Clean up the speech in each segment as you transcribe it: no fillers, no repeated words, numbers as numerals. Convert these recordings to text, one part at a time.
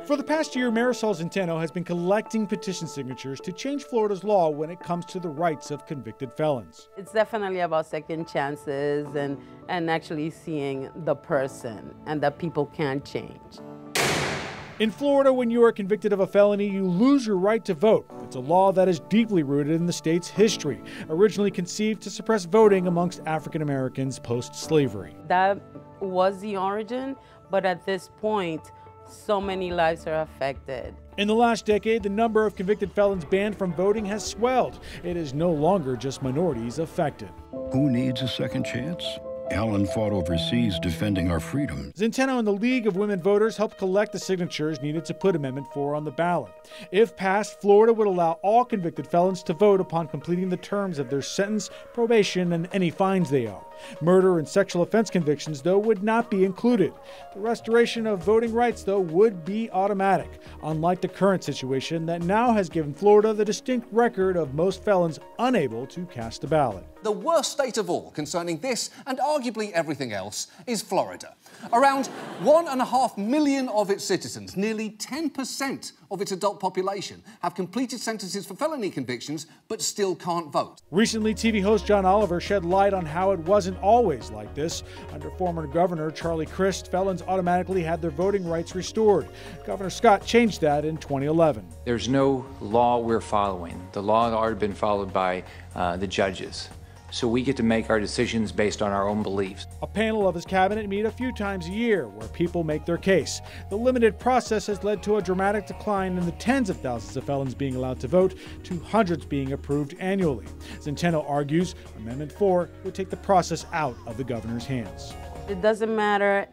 For the past year, Marisol Centeno has been collecting petition signatures to change Florida's law when it comes to the rights of convicted felons. It's definitely about second chances and actually seeing the person and that people can change. In Florida, when you are convicted of a felony, you lose your right to vote. It's a law that is deeply rooted in the state's history, originally conceived to suppress voting amongst African Americans post-slavery. That was the origin, but at this point, so many lives are affected. In the last decade, the number of convicted felons banned from voting has swelled. It is no longer just minorities affected. Who needs a second chance? Alan fought overseas defending our freedom. Centeno and the League of Women Voters helped collect the signatures needed to put Amendment 4 on the ballot. If passed, Florida would allow all convicted felons to vote upon completing the terms of their sentence, probation, and any fines they owe. Murder and sexual offense convictions, though, would not be included. The restoration of voting rights, though, would be automatic, unlike the current situation that now has given Florida the distinct record of most felons unable to cast a ballot. The worst state of all concerning this and arguably everything else is Florida. Around 1.5 million of its citizens, nearly 10% of its adult population, have completed sentences for felony convictions but still can't vote. Recently, TV host John Oliver shed light on how it wasn't always like this. Under former Governor Charlie Crist, felons automatically had their voting rights restored. Governor Scott changed that in 2011. There's no law we're following. The law had already been followed by the judges. So we get to make our decisions based on our own beliefs. A panel of his cabinet meet a few times a year where people make their case. The limited process has led to a dramatic decline in the tens of thousands of felons being allowed to vote to hundreds being approved annually. Centeno argues Amendment 4 would take the process out of the governor's hands. It doesn't matter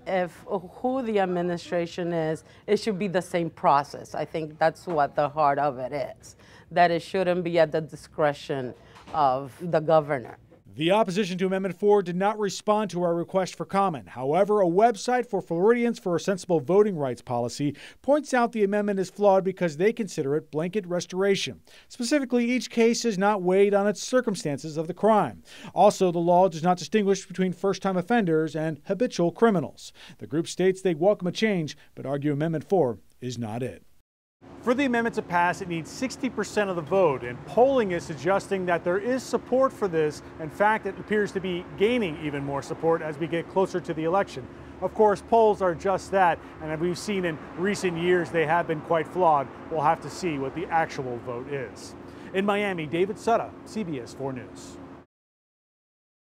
who the administration is, it should be the same process. I think that's what the heart of it is, that it shouldn't be at the discretion of the governor. The opposition to Amendment 4 did not respond to our request for comment. However, a website for Floridians for a Sensible Voting Rights Policy points out the amendment is flawed because they consider it blanket restoration. Specifically, each case is not weighed on its circumstances of the crime. Also, the law does not distinguish between first-time offenders and habitual criminals. The group states they welcome a change, but argue Amendment 4 is not it. For the amendment to pass, it needs 60% of the vote, and polling is suggesting that there is support for this. In fact, it appears to be gaining even more support as we get closer to the election. Of course, polls are just that, and as we've seen in recent years, they have been quite flawed. We'll have to see what the actual vote is. In Miami, David Sutta, CBS 4 News.